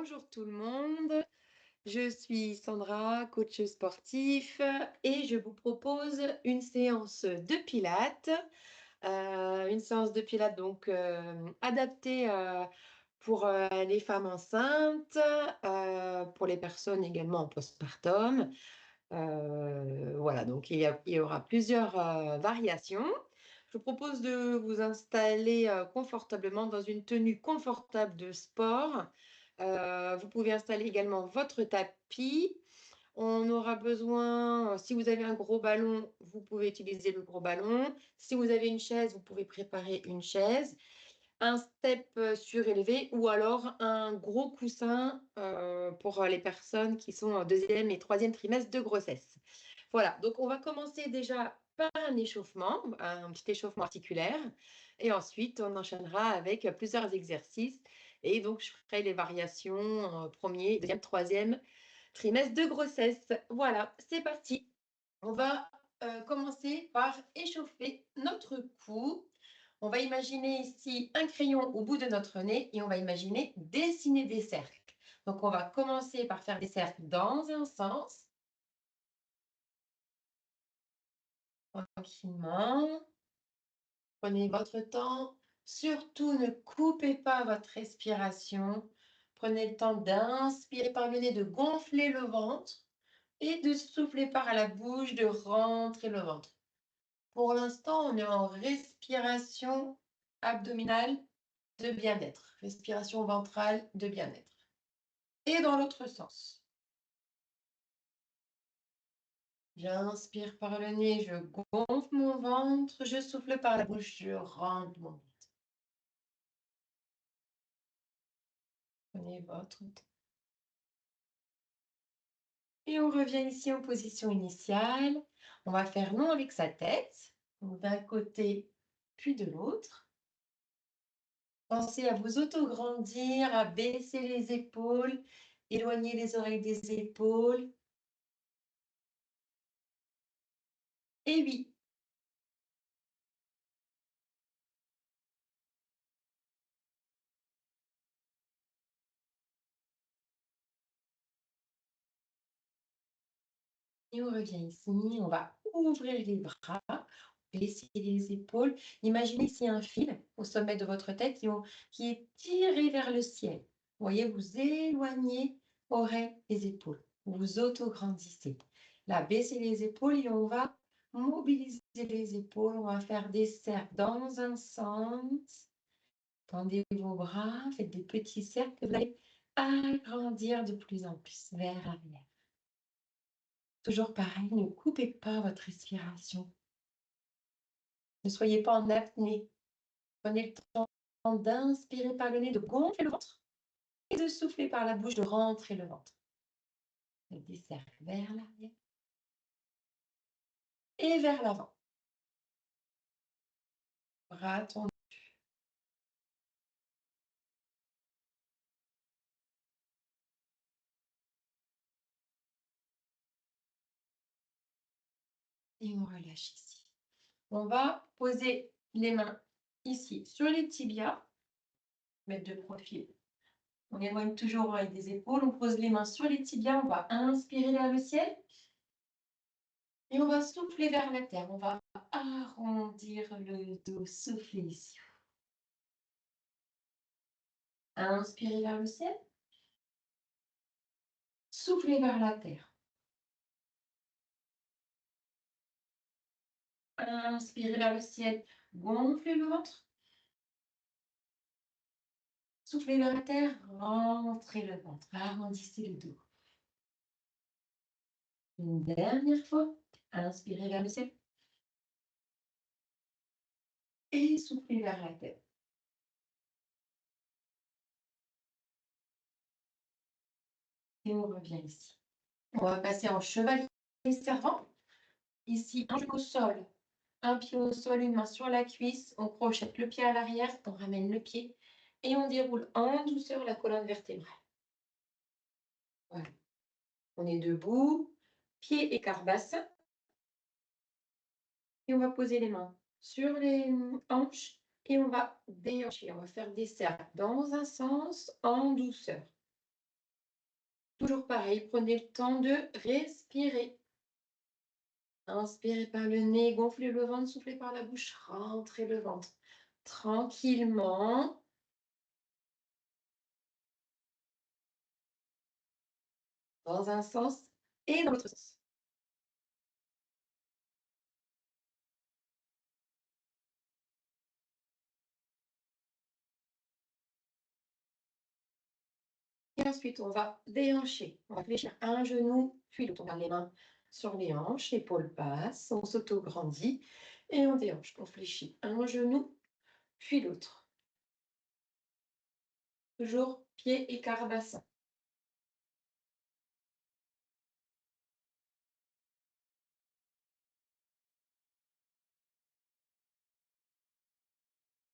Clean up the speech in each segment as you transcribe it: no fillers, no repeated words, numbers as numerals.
Bonjour tout le monde, je suis Sandra, coach sportif et je vous propose une séance de pilates. Une séance de pilates donc adaptée pour les femmes enceintes, pour les personnes également en postpartum. Voilà, donc il y aura plusieurs variations. Je vous propose de vous installer confortablement dans une tenue confortable de sport. Vous pouvez installer également votre tapis. On aura besoin, si vous avez un gros ballon, vous pouvez utiliser le gros ballon. Si vous avez une chaise, vous pouvez préparer une chaise, un step surélevé ou alors un gros coussin pour les personnes qui sont en deuxième et troisième trimestre de grossesse. Voilà, donc on va commencer déjà par un échauffement, un petit échauffement articulaire, et ensuite on enchaînera avec plusieurs exercices. Et donc je ferai les variations premier, deuxième, troisième trimestre de grossesse. Voilà, c'est parti. On va commencer par échauffer notre cou. On va imaginer ici un crayon au bout de notre nez et on va imaginer dessiner des cercles. Donc on va commencer par faire des cercles dans un sens, tranquillement. Prenez votre temps. Surtout, ne coupez pas votre respiration. Prenez le temps d'inspirer par le nez, de gonfler le ventre et de souffler par la bouche, de rentrer le ventre. Pour l'instant, on est en respiration abdominale de bien-être, respiration ventrale de bien-être. Et dans l'autre sens. J'inspire par le nez, je gonfle mon ventre, je souffle par la bouche, je rentre mon ventre. Prenez votre temps. Et on revient ici en position initiale. On va faire non avec sa tête, d'un côté puis de l'autre. Pensez à vous autograndir, à baisser les épaules, éloigner les oreilles des épaules. Et oui. Et on revient ici, on va ouvrir les bras, baisser les épaules. Imaginez ici un fil au sommet de votre tête qui est tiré vers le ciel. Vous voyez, vous éloignez oreilles et épaules. Vous vous autograndissez. Là, baissez les épaules et on va mobiliser les épaules. On va faire des cercles dans un sens. Tendez vos bras, faites des petits cercles. Vous allez agrandir de plus en plus vers l'arrière. Toujours pareil, ne coupez pas votre respiration. Ne soyez pas en apnée. Prenez le temps d'inspirer par le nez, de gonfler le ventre et de souffler par la bouche, de rentrer le ventre. Faites des cercles vers l'arrière et vers l'avant. Bras tendus. Et on relâche ici. On va poser les mains ici sur les tibias, mettre de profil. On éloigne toujours avec des épaules, on pose les mains sur les tibias, on va inspirer vers le ciel et on va souffler vers la terre. On va arrondir le dos, souffler ici. Inspirez vers le ciel, soufflez vers la terre. Inspirez vers le ciel, gonflez le ventre. Soufflez vers la terre, rentrez le ventre, arrondissez le dos. Une dernière fois, inspirez vers le ciel et soufflez vers la terre. Et on revient ici. On va passer en chevalier servant. Ici, un genou au sol, un pied au sol, une main sur la cuisse. On crochette le pied à l'arrière, on ramène le pied et on déroule en douceur la colonne vertébrale. Voilà. On est debout, pied écart bassin. Et on va poser les mains sur les hanches et on va déhancher. On va faire des cercles dans un sens en douceur. Toujours pareil, prenez le temps de respirer. Inspirez par le nez, gonflez le ventre, soufflez par la bouche, rentrez le ventre. Tranquillement, dans un sens et dans l'autre sens. Et ensuite, on va déhancher. On va fléchir un genou, puis l'autre. On garde les mains sur les hanches, épaules basses, on s'auto-grandit et on déhanche. On fléchit un genou, puis l'autre. Toujours pied écart bassin.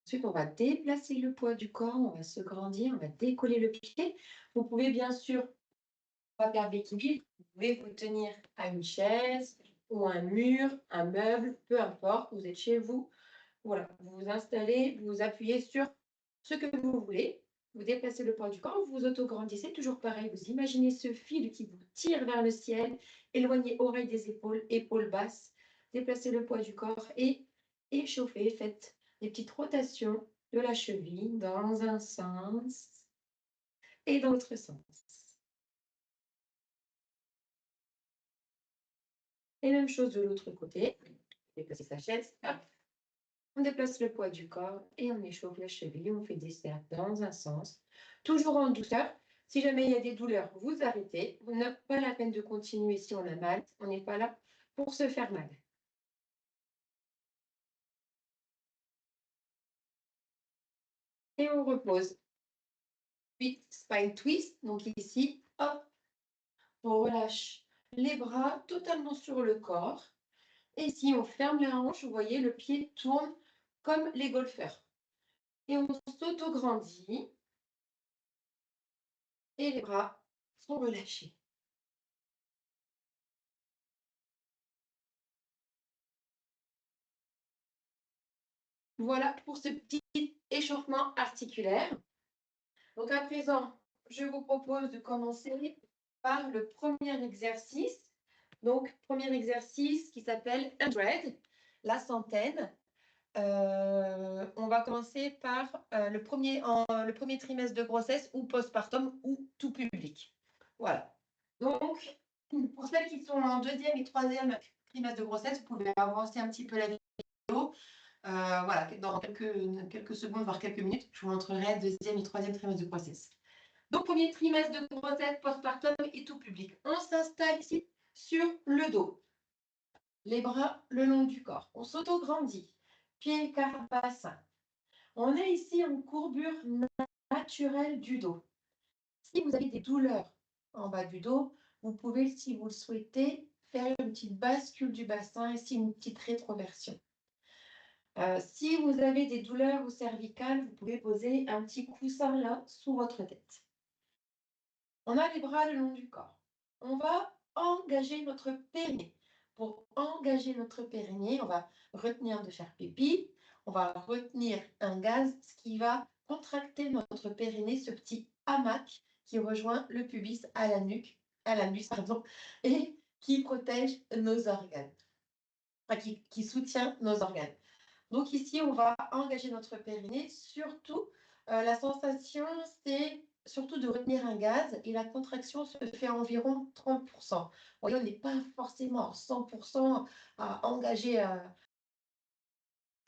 Ensuite, on va déplacer le poids du corps, on va se grandir, on va décoller le pied. Vous pouvez bien sûr pas perdre l'équilibre. Vous pouvez vous tenir à une chaise ou un mur, un meuble, peu importe, vous êtes chez vous. Voilà, vous vous installez, vous vous appuyez sur ce que vous voulez. Vous déplacez le poids du corps, vous vous auto-grandissez, toujours pareil. Vous imaginez ce fil qui vous tire vers le ciel, éloignez oreilles des épaules, épaules basses, déplacez le poids du corps et échauffez. Faites des petites rotations de la cheville dans un sens et dans l'autre sens. Et même chose de l'autre côté. Déplacer sa chaise, hop, on déplace le poids du corps et on échauffe la cheville. On fait des cercles dans un sens, toujours en douceur. Si jamais il y a des douleurs, vous arrêtez. Vous n'avez pas la peine de continuer si on a mal. On n'est pas là pour se faire mal. Et on repose. Puis spine twist. Donc ici, hop, on relâche les bras totalement sur le corps. Et ici, on ferme la hanche. Vous voyez, le pied tourne comme les golfeurs. Et on s'auto-grandit. Et les bras sont relâchés. Voilà pour ce petit échauffement articulaire. Donc à présent, je vous propose de commencer par le premier exercice. Donc, premier exercice qui s'appelle 100, la centaine. On va commencer par le premier trimestre de grossesse ou postpartum ou tout public. Voilà. Donc, pour celles qui sont en deuxième et troisième trimestre de grossesse, vous pouvez avancer un petit peu la vidéo. Voilà, dans quelques secondes, voire quelques minutes, je vous montrerai deuxième et troisième trimestre de grossesse. Donc, premier trimestre de grossesse, postpartum et tout public. On s'installe ici sur le dos, les bras le long du corps. On s'auto-grandit, pieds, écart, bassin. On est ici en courbure naturelle du dos. Si vous avez des douleurs en bas du dos, vous pouvez, si vous le souhaitez, faire une petite bascule du bassin, ici une petite rétroversion. Si vous avez des douleurs au cervical, vous pouvez poser un petit coussin là sous votre tête. On a les bras le long du corps. On va engager notre périnée. Pour engager notre périnée, on va retenir de faire pipi. On va retenir un gaz, ce qui va contracter notre périnée, ce petit hamac qui rejoint le pubis à l'anus, pardon, et qui protège nos organes, enfin, qui soutient nos organes. Donc ici, on va engager notre périnée. Surtout, la sensation, c'est surtout de retenir un gaz et la contraction se fait à environ 30%. Vous voyez, on n'est pas forcément 100% à engager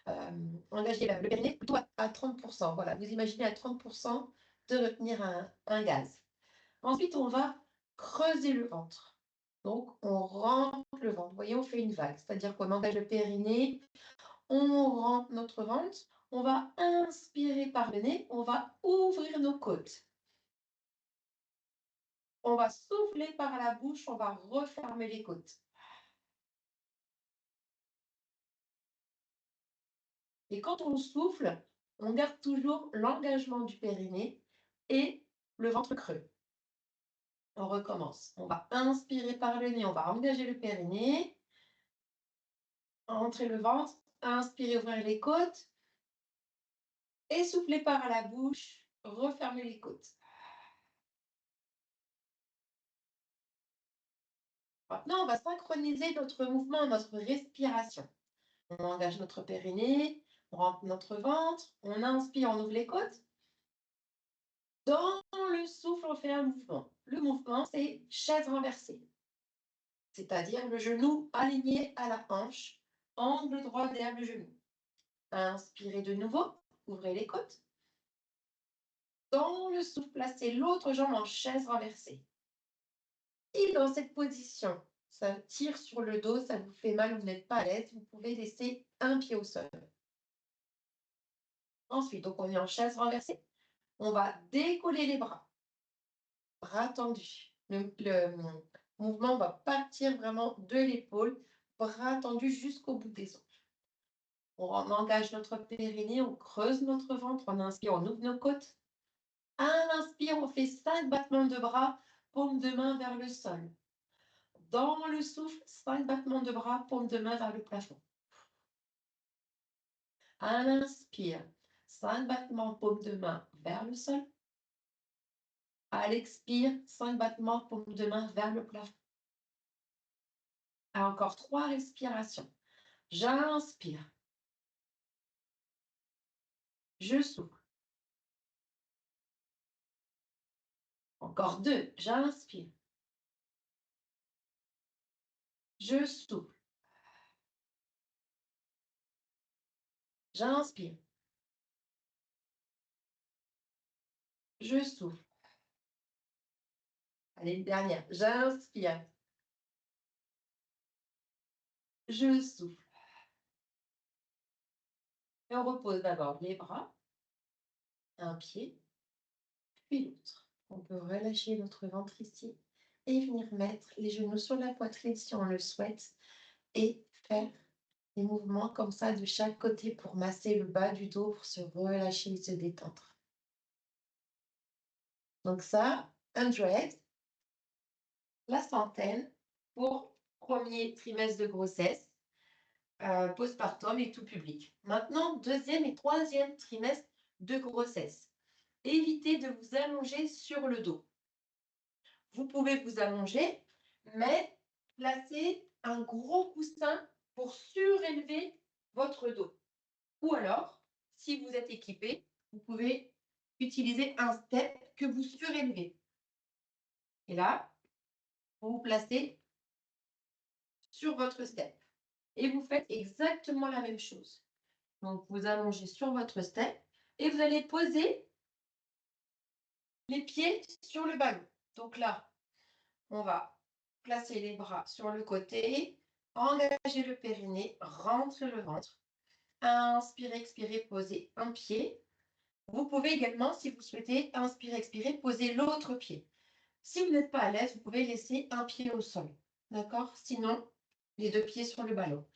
le périnée, plutôt à 30%. Voilà, vous imaginez à 30% de retenir un gaz. Ensuite, on va creuser le ventre. Donc, on rentre le ventre. Vous voyez, on fait une vague, c'est-à-dire qu'on engage le périnée, on rentre notre ventre, on va inspirer par le nez, on va ouvrir nos côtes. On va souffler par la bouche, on va refermer les côtes. Et quand on souffle, on garde toujours l'engagement du périnée et le ventre creux. On recommence. On va inspirer par le nez, on va engager le périnée, entrer le ventre, inspirer, ouvrir les côtes, et souffler par la bouche, refermer les côtes. Maintenant, on va synchroniser notre mouvement, notre respiration. On engage notre périnée, on rentre notre ventre, on inspire, on ouvre les côtes. Dans le souffle, on fait un mouvement. Le mouvement, c'est chaise renversée, c'est-à-dire le genou aligné à la hanche, angle droit derrière le genou. Inspirez de nouveau, ouvrez les côtes. Dans le souffle, placez l'autre jambe en chaise renversée. Si dans cette position, ça tire sur le dos, ça vous fait mal, vous n'êtes pas à l'aise, vous pouvez laisser un pied au sol. Ensuite, donc on est en chaise renversée. On va décoller les bras, bras tendus. Le mouvement va partir vraiment de l'épaule, bras tendus jusqu'au bout des ongles. On engage notre périnée, on creuse notre ventre, on inspire, on ouvre nos côtes. À l'inspire, on fait 5 battements de bras, paume de main vers le sol. Dans le souffle, 5 battements de bras, paume de main vers le plafond. À l'inspire, 5 battements, paume de main vers le sol. À l'expire, 5 battements, paume de main vers le plafond. À encore 3 respirations. J'inspire. Je souffle. Encore 2. J'inspire. Je souffle. J'inspire. Je souffle. Allez, une dernière. J'inspire. Je souffle. Et on repose d'abord les bras, un pied, puis l'autre. On peut relâcher notre ventre ici et venir mettre les genoux sur la poitrine si on le souhaite et faire des mouvements comme ça de chaque côté pour masser le bas du dos, pour se relâcher et se détendre. Donc ça, 100, la centaine pour premier trimestre de grossesse, postpartum et tout public. Maintenant, deuxième et troisième trimestre de grossesse. Évitez de vous allonger sur le dos. Vous pouvez vous allonger, mais placez un gros coussin pour surélever votre dos. Ou alors, si vous êtes équipé, vous pouvez utiliser un step que vous surélevez. Et là, vous vous placez sur votre step. Et vous faites exactement la même chose. Donc, vous allongez sur votre step et vous allez poser les pieds sur le ballon. Donc là, on va placer les bras sur le côté, engager le périnée, rentrer le ventre. Inspirez, expirez, posez un pied. Vous pouvez également, si vous souhaitez, inspirer, expirer, poser l'autre pied. Si vous n'êtes pas à l'aise, vous pouvez laisser un pied au sol. D'accord? Sinon, les 2 pieds sur le ballon.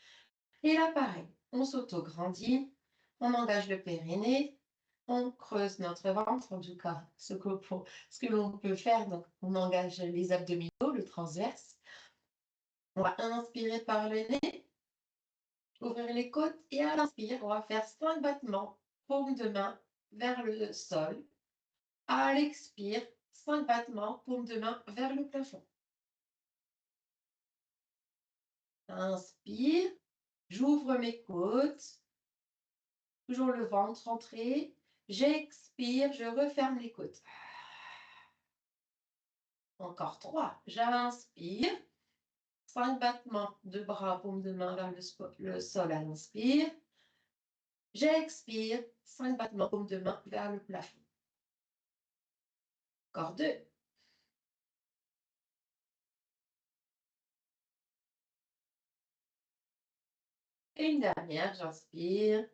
Et là, pareil, on s'auto-grandit, on engage le périnée, on creuse notre ventre, en tout cas, ce que l'on peut faire. Donc, on engage les abdominaux, le transverse. On va inspirer par le nez, ouvrir les côtes et à l'inspire, on va faire 5 battements, paume de main vers le sol. À l'expire, 5 battements, paume de main vers le plafond. Inspire, j'ouvre mes côtes, toujours le ventre rentré. J'expire, je referme les côtes. Encore 3. J'inspire. 5 battements de bras, paume de main vers le sol à l'inspire. J'expire. 5 battements, paume de main vers le plafond. Encore 2. Et une dernière, j'inspire.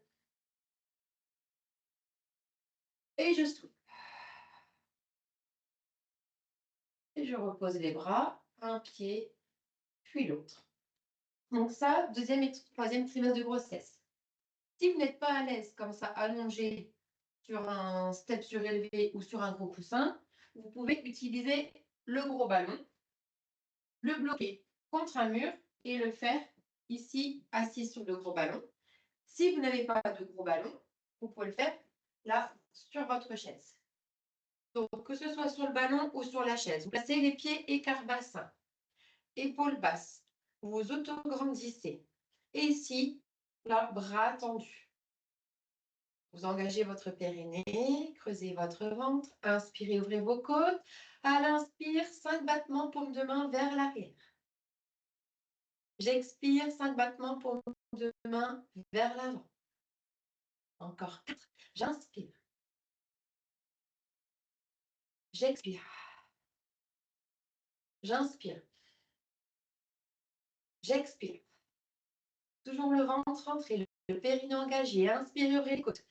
Et je souffle. Et je repose les bras, un pied, puis l'autre. Donc ça, deuxième et troisième trimestre de grossesse. Si vous n'êtes pas à l'aise comme ça, allongé sur un step surélevé ou sur un gros coussin, vous pouvez utiliser le gros ballon, le bloquer contre un mur et le faire ici, assis sur le gros ballon. Si vous n'avez pas de gros ballon, vous pouvez le faire là, sur votre chaise. Donc, que ce soit sur le ballon ou sur la chaise, vous placez les pieds écart bassin. épaules basses. Vous auto-grandissez. Et ici, là, bras tendus. Vous engagez votre périnée, creusez votre ventre. Inspirez, ouvrez vos côtes. À l'inspire, 5 battements paume de main vers l'arrière. J'expire, 5 battements paume de main vers l'avant. Encore 4. J'inspire. J'expire. J'inspire. J'expire. Toujours le ventre rentré, le périnée engagé. Inspirez, ouvrez les côtes.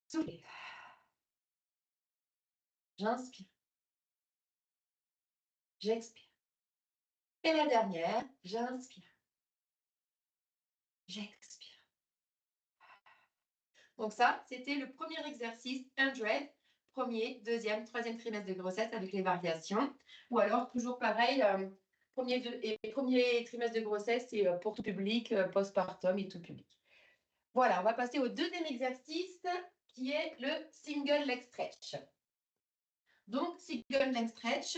Soufflez. J'inspire. J'expire. Et la dernière, j'inspire. J'expire. Donc ça, c'était le premier exercice 100, premier, deuxième, troisième trimestre de grossesse avec les variations. Ou alors, toujours pareil, premier trimestre de grossesse, c'est pour tout public, postpartum et tout public. Voilà, on va passer au deuxième exercice qui est le single leg stretch. Donc, single leg stretch,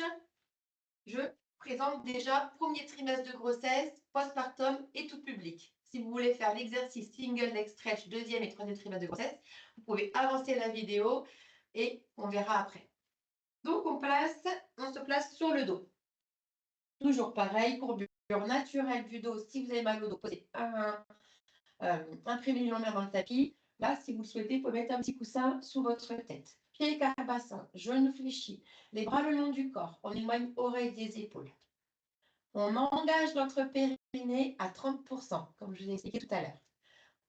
je présente déjà premier trimestre de grossesse, postpartum et tout public. Si vous voulez faire l'exercice single leg stretch, deuxième et troisième trimestre de grossesse, vous pouvez avancer la vidéo et on verra après. Donc, on se place sur le dos. Toujours pareil, courbure naturelle du dos. Si vous avez mal au dos, posez imprimez une main dans le tapis. Là, si vous le souhaitez, vous pouvez mettre un petit coussin sous votre tête. Pieds carabassin, genoux fléchis, les bras le long du corps. On éloigne oreilles des épaules. On engage notre périnée à 30%, comme je vous ai expliqué tout à l'heure.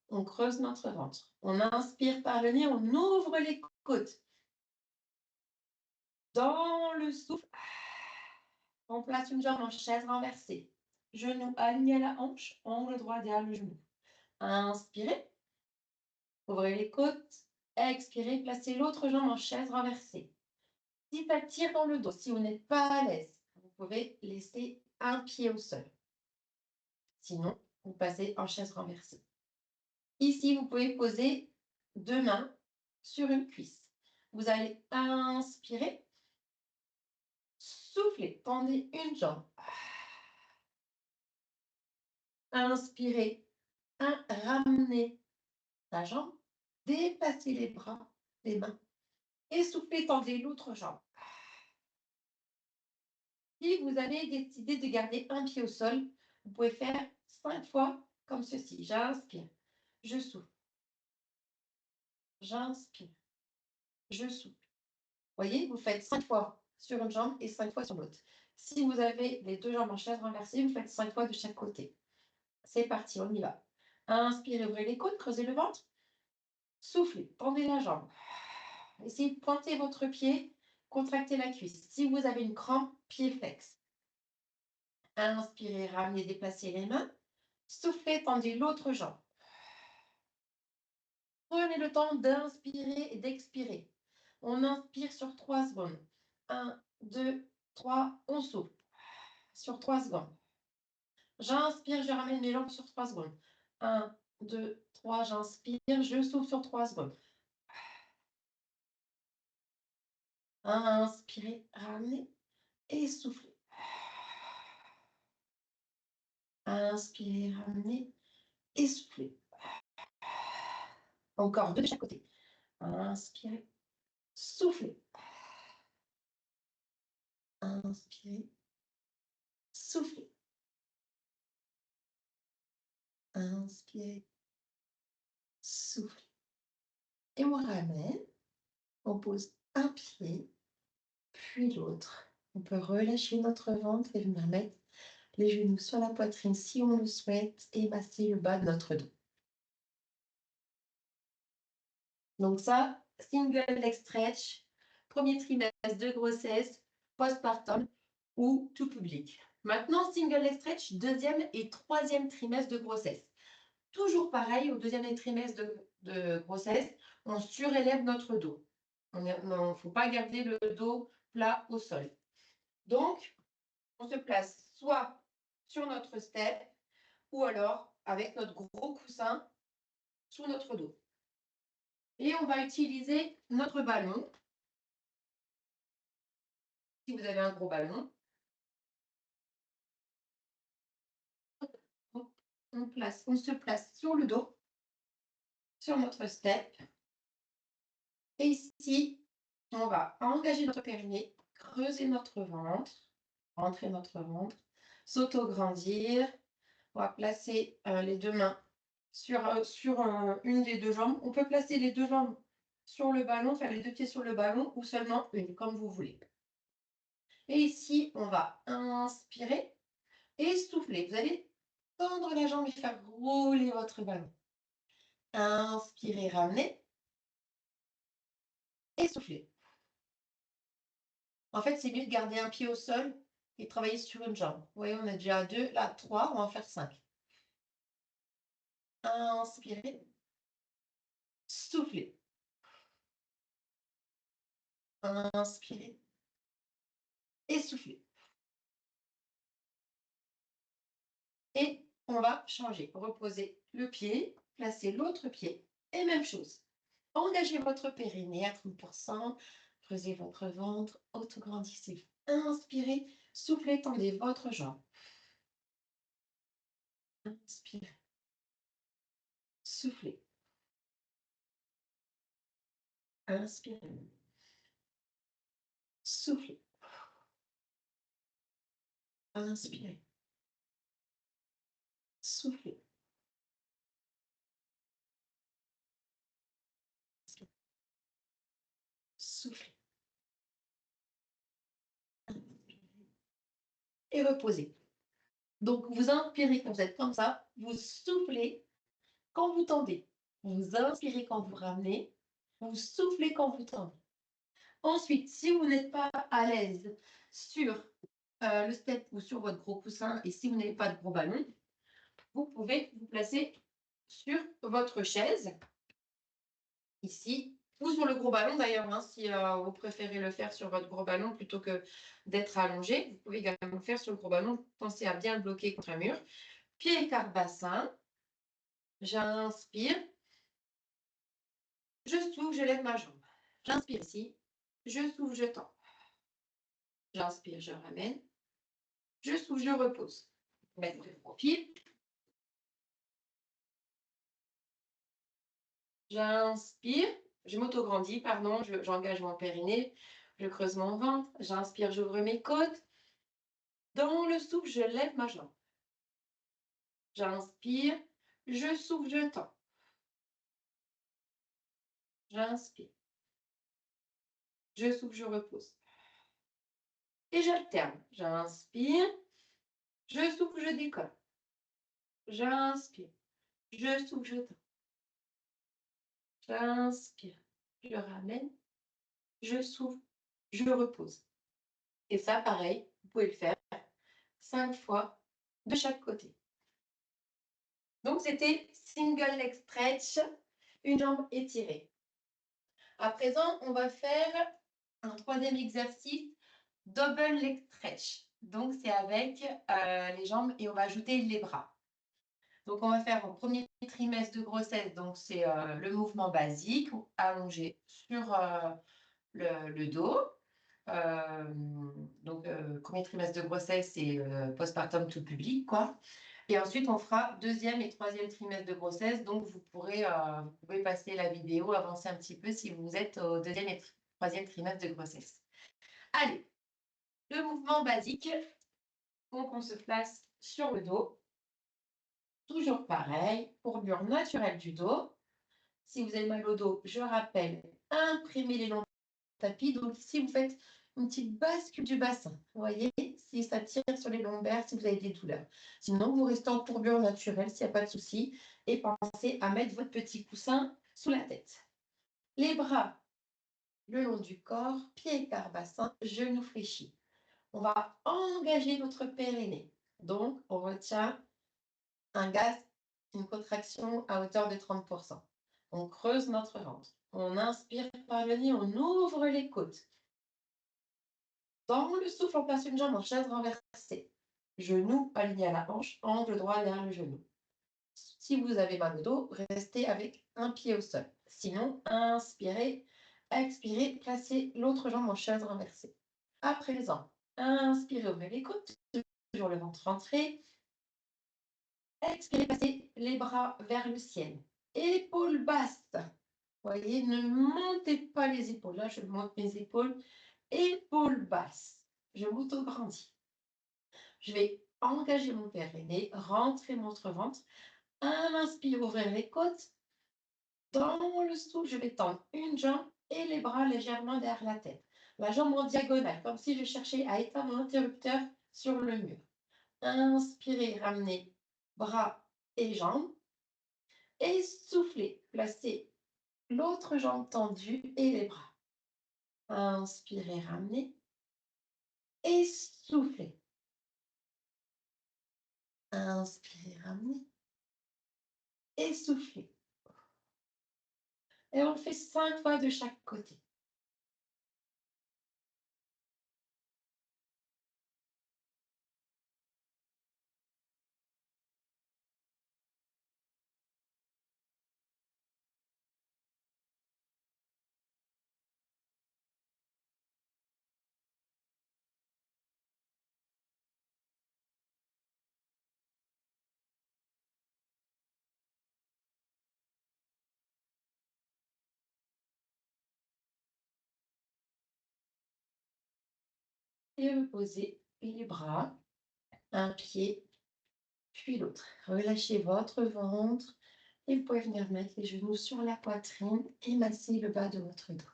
On creuse notre ventre. On inspire par le nez, on ouvre les côtes. Dans le souffle, on place une jambe en chaise renversée. Genou aligné à la hanche, angle droit derrière le genou. Inspirez. Ouvrez les côtes. Expirez, placez l'autre jambe en chaise renversée. Si ça tire dans le dos, si vous n'êtes pas à l'aise, vous pouvez laisser un pied au sol. Sinon, vous passez en chaise renversée. Ici, vous pouvez poser 2 mains sur une cuisse. Vous allez inspirer, souffler, tendez une jambe. Inspirez, ramenez la jambe, déplacez les bras, les mains, et soufflez, tendez l'autre jambe. Si vous avez décidé de garder un pied au sol, vous pouvez faire 5 fois comme ceci. J'inspire, je souffle. J'inspire, je souffle. Vous voyez, vous faites 5 fois sur une jambe et 5 fois sur l'autre. Si vous avez les 2 jambes en chaise renversée, vous faites 5 fois de chaque côté. C'est parti, on y va. Inspirez, ouvrez les côtes, creusez le ventre. Soufflez, tendez la jambe. Essayez de pointer votre pied, contractez la cuisse. Si vous avez une crampe, pied flex. Inspirez, ramenez, déplacez les mains. Soufflez, tendez l'autre jambe. Prenez le temps d'inspirer et d'expirer. On inspire sur 3 secondes. 1, 2, 3, on souffle. Sur 3 secondes. J'inspire, je ramène mes jambes sur 3 secondes. 1, 2, 3, j'inspire, je souffle sur 3 secondes. Inspirez, ramenez et soufflez. Inspirez, ramenez et soufflez. Encore 2 de chaque côté. Inspirez, soufflez. Inspirez, soufflez. Inspirez, soufflez. Et on ramène. On pose un pied, puis l'autre. On peut relâcher notre ventre et venir mettre les genoux sur la poitrine si on le souhaite et masser le bas de notre dos. Donc ça, single leg stretch, premier trimestre de grossesse, postpartum ou tout public. Maintenant, single leg stretch, deuxième et troisième trimestre de grossesse. Toujours pareil, au deuxième trimestre de grossesse, on surélève notre dos. Il ne faut pas garder le dos plat au sol. Donc, on se place soit sur notre step ou alors avec notre gros coussin sous notre dos. Et on va utiliser notre ballon. Si vous avez un gros ballon, on se place sur le dos, sur notre step. Et ici, on va engager notre périnée, creuser notre ventre, rentrer notre ventre, s'auto-grandir. On va placer les deux mains sur une des deux jambes. On peut placer les deux jambes sur le ballon, faire les deux pieds sur le ballon ou seulement une, comme vous voulez. Et ici, on va inspirer et souffler. Vous allez tendre la jambe et faire rouler votre ballon. Inspirez, ramenez et soufflez. En fait, c'est mieux de garder un pied au sol et travailler sur une jambe. Vous voyez, on a déjà 2, là 3, on va en faire 5. Inspirez, soufflez. Inspirez et soufflez. Et on va changer. Reposez le pied, placez l'autre pied et même chose. Engagez votre périnée à 30%, creusez votre ventre, autograndissez. Inspirez, soufflez, tendez votre jambe. Inspirez, soufflez. Inspirez, soufflez. Inspirez, soufflez. Soufflez. Et reposez. Donc, vous inspirez quand vous êtes comme ça, vous soufflez quand vous tendez. Vous inspirez quand vous ramenez, vous soufflez quand vous tendez. Ensuite, si vous n'êtes pas à l'aise sur le step ou sur votre gros coussin et si vous n'avez pas de gros ballon, vous pouvez vous placer sur votre chaise, ici, ou sur le gros ballon d'ailleurs, hein, si vous préférez le faire sur votre gros ballon plutôt que d'être allongé. Vous pouvez également le faire sur le gros ballon. Pensez à bien le bloquer contre un mur. Pied écart bassin. J'inspire. Je souffle, je lève ma jambe. J'inspire ici. Je souffle, je tends. J'inspire, je ramène. Je souffle, je repose. Mettre le profil. J'inspire. Je m'auto-grandis, pardon. J'engage mon périnée. Je creuse mon ventre. J'inspire, j'ouvre mes côtes. Dans le souffle, je lève ma jambe. J'inspire. Je souffle, je tends. J'inspire. Je souffle, je repose. Et j'alterne. J'inspire. Je souffle, je décolle. J'inspire. Je souffle, je tends. J'inspire. Je ramène. Je souffle. Je repose. Et ça, pareil, vous pouvez le faire 5 fois de chaque côté. Donc, c'était single leg stretch, une jambe étirée. À présent, on va faire un troisième exercice, double leg stretch. Donc, c'est avec les jambes et on va ajouter les bras. Donc, on va faire au premier trimestre de grossesse. Donc, c'est le mouvement basique, allongé sur le dos. Donc, premier trimestre de grossesse, c'est postpartum tout public, quoi. Et ensuite, on fera deuxième et troisième trimestre de grossesse. Donc, vous pouvez passer la vidéo, avancer un petit peu si vous êtes au deuxième et troisième trimestre de grossesse. Allez, le mouvement basique. Donc, on se place sur le dos. Toujours pareil, courbure naturelle du dos. Si vous avez mal au dos, je rappelle, imprimez les longs tapis. Donc, ici, vous faites une petite bascule du bassin. Vous voyez, si ça tire sur les lombaires, si vous avez des douleurs. Sinon, vous restez en courbure naturelle s'il n'y a pas de souci. Et pensez à mettre votre petit coussin sous la tête. Les bras le long du corps, pied écart bassin, genoux fléchis. On va engager notre périnée. Donc, on retient un gaz, une contraction à hauteur de 30%. On creuse notre ventre. On inspire par le nez, on ouvre les côtes. Dans le souffle, on place une jambe en chaise renversée. Genou aligné à la hanche, angle droit vers le genou. Si vous avez mal au dos, restez avec un pied au sol. Sinon, inspirez, expirez, placez l'autre jambe en chaise renversée. À présent, inspirez, ouvrez les côtes, toujours le ventre rentré. Expirez, passez les bras vers le ciel. Épaules basses. Voyez, ne montez pas les épaules. Là, je monte mes épaules. Épaules basses. Je m'auto-grandis. Je vais engager mon périnée, rentrer mon ventre. Inspire, ouvrir les côtes. Dans le souffle, je vais tendre une jambe et les bras légèrement derrière la tête. La jambe en diagonale, comme si je cherchais à éteindre mon interrupteur sur le mur. Inspirez, ramenez bras et jambes. Et soufflez, placez l'autre jambe tendue et les bras. Inspirez, ramenez. Et soufflez. Inspirez, ramenez. Et soufflez. Et on le fait 5 fois de chaque côté. Et reposez les bras, un pied, puis l'autre. Relâchez votre ventre et vous pouvez venir mettre les genoux sur la poitrine et masser le bas de votre dos.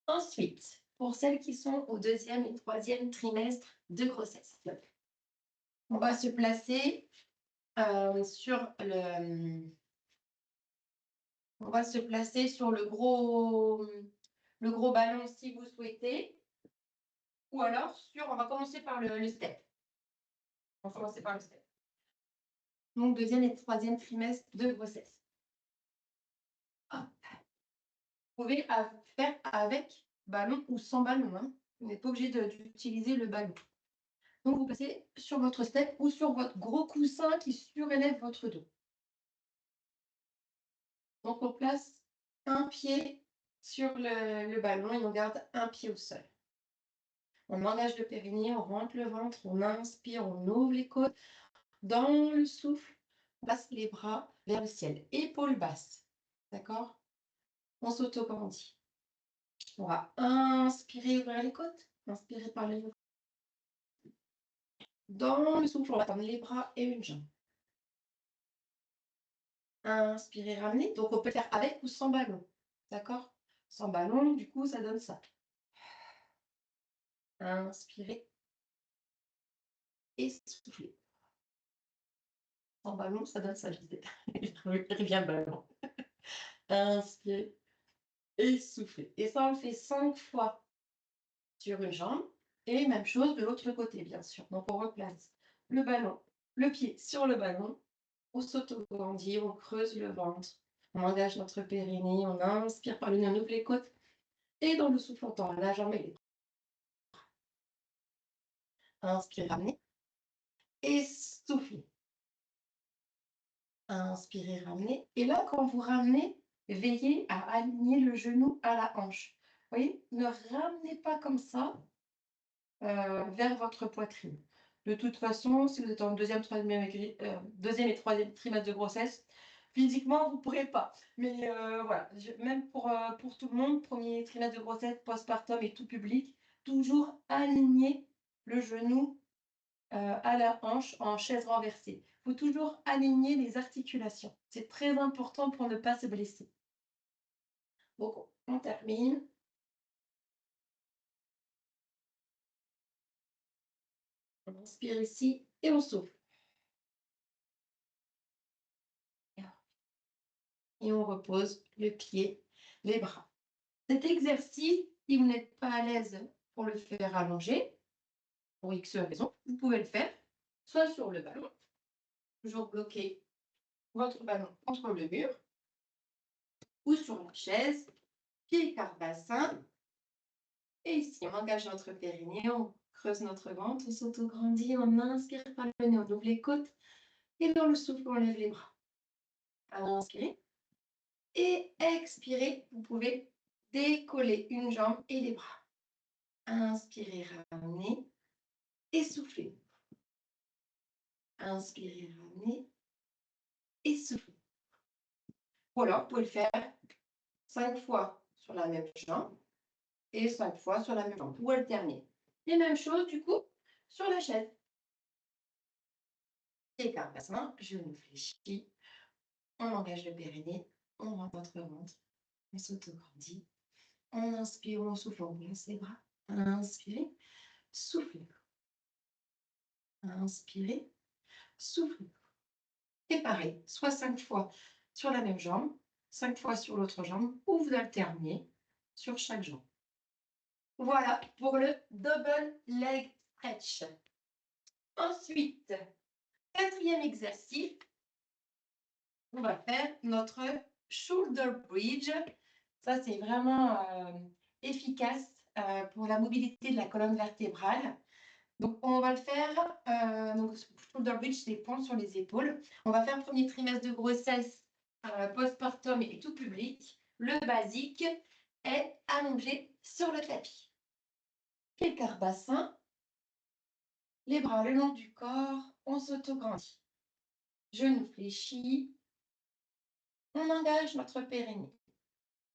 Ensuite, pour celles qui sont au 2e et 3e trimestre de grossesse, on va se placer sur on va se placer sur le gros ballon si vous souhaitez, ou alors on va commencer par le step. On va commencer par le step. Donc 2e et 3e trimestre de grossesse. Hop. Vous pouvez faire avec ballon ou sans ballon, hein. Vous n'êtes pas obligé d'utiliser le ballon. Donc vous placez sur votre step ou sur votre gros coussin qui surélève votre dos. Donc on place un pied sur le ballon et on garde un pied au sol. On engage le périnée, on rentre le ventre, on inspire, on ouvre les côtes. Dans le souffle, on passe les bras vers le ciel, épaules basses. D'accord? On s'auto-grandit. On va inspirer, ouvrir les côtes. Inspirer par les. Dans le souffle, on va tendre les bras et une jambe. Inspirez, ramenez. Donc, on peut faire avec ou sans ballon. D'accord? Sans ballon, du coup, ça donne ça. Inspirez et soufflez. Sans ballon, ça donne ça, je disais. Il revient ballon. Inspirez et soufflez. Et ça, on le fait 5 fois sur une jambe. Et même chose de l'autre côté, bien sûr. Donc, on replace le ballon, le pied sur le ballon. On s'auto-grandit, on creuse le ventre. On engage notre périnée, on inspire par le nez, on ouvre les côtes. Et dans le souffle, on tend la jambe et les bras. Inspirez, ramenez. Et soufflez. Inspirez, ramenez. Et là, quand vous ramenez, veillez à aligner le genou à la hanche. Vous voyez, ne ramenez pas comme ça vers votre poitrine. De toute façon, si vous êtes en deuxième et troisième trimestre de grossesse, physiquement, vous ne pourrez pas. Mais voilà, même pour tout le monde, premier trimestre de grossesse, postpartum et tout public, toujours aligner le genou à la hanche en chaise renversée. Il faut toujours aligner les articulations. C'est très important pour ne pas se blesser. Donc, on termine. On inspire ici et on souffle. Et on repose le pied, les bras. Cet exercice, si vous n'êtes pas à l'aise pour le faire allonger, pour X raison, vous pouvez le faire soit sur le ballon, toujours bloquer votre ballon contre le mur, ou sur la chaise, pied quart bassin. Et ici, on engage notre périnée, on creuse notre ventre, on s'auto-grandit, on inspire par le nez, on ouvre les côtes, et dans le souffle, on lève les bras. Inspirez. Et expirez, vous pouvez décoller une jambe et les bras. Inspirez, ramenez. et soufflez. Inspirez, ramenez et soufflez. Ou alors, vous pouvez le faire 5 fois sur la même jambe et 5 fois sur la même jambe, ou alterner. Les mêmes choses, du coup, sur la chaise. Écart bassin, genou fléchi, on engage le périnée, on rentre notre ventre, on s'autograndit. On inspire, on souffle, on place les bras. Inspirez, soufflez. Inspirez, soufflez. Et pareil, soit 5 fois sur la même jambe, 5 fois sur l'autre jambe, ou vous alternez sur chaque jambe. Voilà pour le double leg stretch. Ensuite, quatrième exercice, on va faire notre shoulder bridge. Ça, c'est vraiment efficace pour la mobilité de la colonne vertébrale. Donc, on va le faire. Donc, shoulder bridge, c'est pont sur les épaules. On va faire le premier trimestre de grossesse, postpartum et tout public. Le basique est allongé sur le tapis. Écart bassin, les bras le long du corps, on s'autograndit. Genoux fléchis, on engage notre périnée.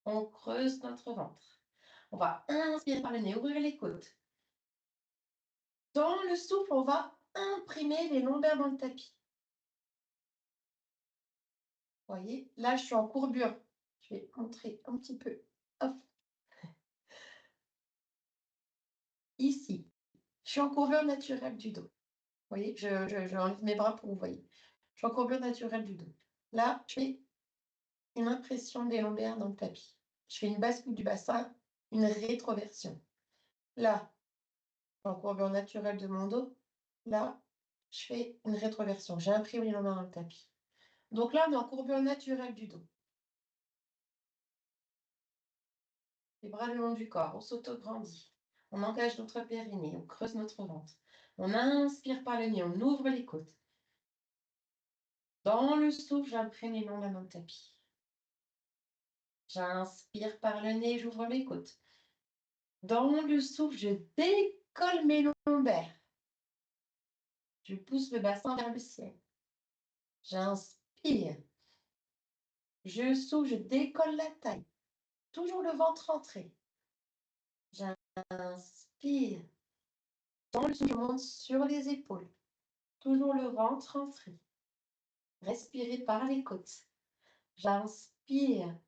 On creuse notre ventre. On va inspirer par le nez, ouvrir les côtes. Dans le souffle, on va imprimer les lombaires dans le tapis. Vous voyez, là, je suis en courbure. Je vais montrer un petit peu. Hop. Ici, je suis en courbure naturelle du dos. Vous voyez, je enlève mes bras pour vous voyez. Je suis en courbure naturelle du dos. Là, je fais une impression des lombaires dans le tapis. Je fais une bascule du bassin, une rétroversion. Là, en courbure naturelle de mon dos. Là, je fais une rétroversion. J'imprime les lombaires dans le tapis. Donc là, on est en courbure naturelle du dos. Les bras le long du corps, on s'autograndit. On engage notre périnée, on creuse notre ventre. On inspire par le nez, on ouvre les côtes. Dans le souffle, j'imprime les lombaires dans le tapis. J'inspire par le nez, j'ouvre mes côtes. Dans le souffle, je décolle mes lombaires. Je pousse le bassin vers le ciel. J'inspire. Je souffle, je décolle la taille. Toujours le ventre entré. J'inspire. Dans le souffle, je monte sur les épaules. Toujours le ventre entré. Respirez par les côtes. J'inspire.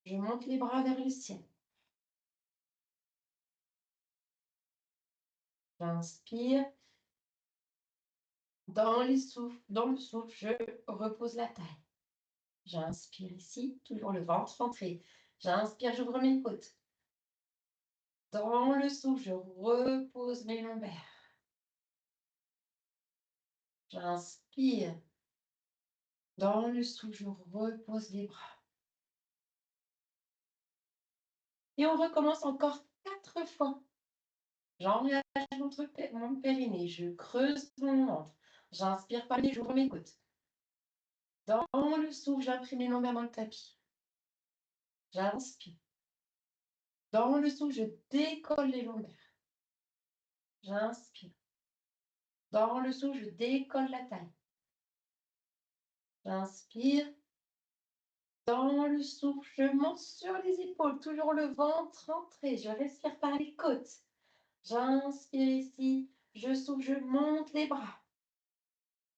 Je monte les bras vers le ciel. J'inspire. Dans le souffle, je repose la taille. J'inspire ici, toujours le ventre entré. J'inspire, j'ouvre mes côtes. Dans le souffle, je repose mes lombaires. J'inspire. Dans le souffle, je repose les bras. Et on recommence encore 4 fois. J'engage mon périnée, je creuse mon ventre. J'inspire par les j'ouvre mes côtes. Dans le souffle, j'imprime les lombaires dans le tapis. J'inspire. Dans le souffle, je décolle les lombaires. J'inspire. Dans le souffle, je décolle la taille. J'inspire. Dans le souffle, je monte sur les épaules, toujours le ventre entré. Je respire par les côtes. J'inspire ici, je souffle, je monte les bras.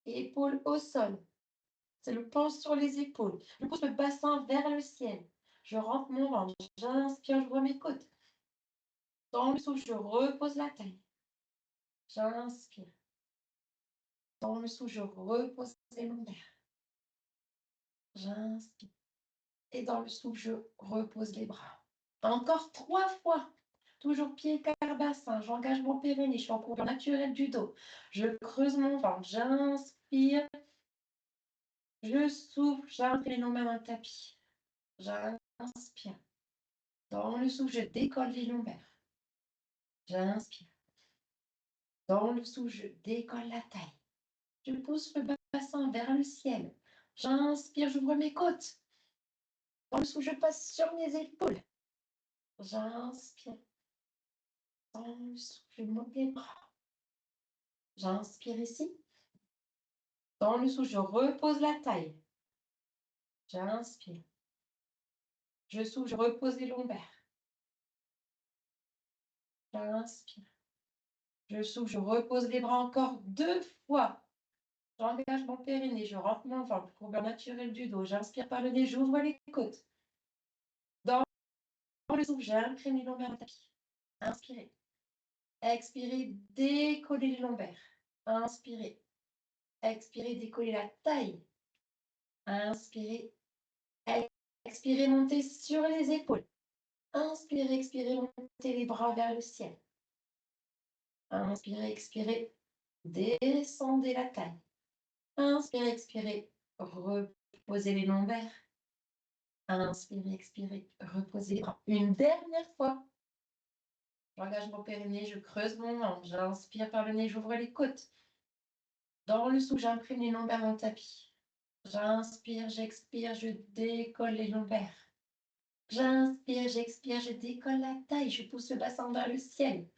Épaules au sol. C'est le pont sur les épaules. Je pousse le bassin vers le ciel. Je rentre mon ventre. J'inspire, je vois mes côtes. Dans le souffle, je repose la taille. J'inspire. Dans le souffle, je repose les lombaires. J'inspire. Et dans le souffle, je repose les bras. Encore 3 fois. Toujours pied, quart, bassin. J'engage mon périnée. Je suis en courbure naturelle du dos. Je creuse mon ventre. J'inspire. Je souffle. J'imprime les lombaires dans le tapis. J'inspire. Dans le souffle, je décolle les lombaires. J'inspire. Dans le souffle, je décolle la taille. Je pousse le bassin vers le ciel. J'inspire, j'ouvre mes côtes. Dans le souffle, je passe sur mes épaules. J'inspire. Dans le souffle, je monte les bras. J'inspire ici. Dans le souffle, je repose la taille. J'inspire. Je souffle, je repose les lombaires. J'inspire. Je souffle, je repose les bras encore 2 fois. J'engage mon périnée, je rentre mon ventre, courbure naturelle du dos. J'inspire par le nez, j'ouvre les côtes. Dans le souffle, j'imprime les lombaires au tapis. Inspirez. Expirez, décollez les lombaires. Inspirez. Expirez, décollez la taille. Inspirez. Expirez, montez sur les épaules. Inspirez, expirez, montez les bras vers le ciel. Inspirez, expirez, descendez la taille. Inspirez, expirez, reposez les lombaires. Inspirez, expirez, reposez les bras. Une dernière fois. J'engage mon périnée, je creuse mon ventre. J'inspire par le nez, j'ouvre les côtes. Dans le souffle, j'imprime les lombaires dans le tapis. J'inspire, j'expire, je décolle les lombaires. J'inspire, j'expire, je décolle la taille, je pousse le bassin vers le ciel.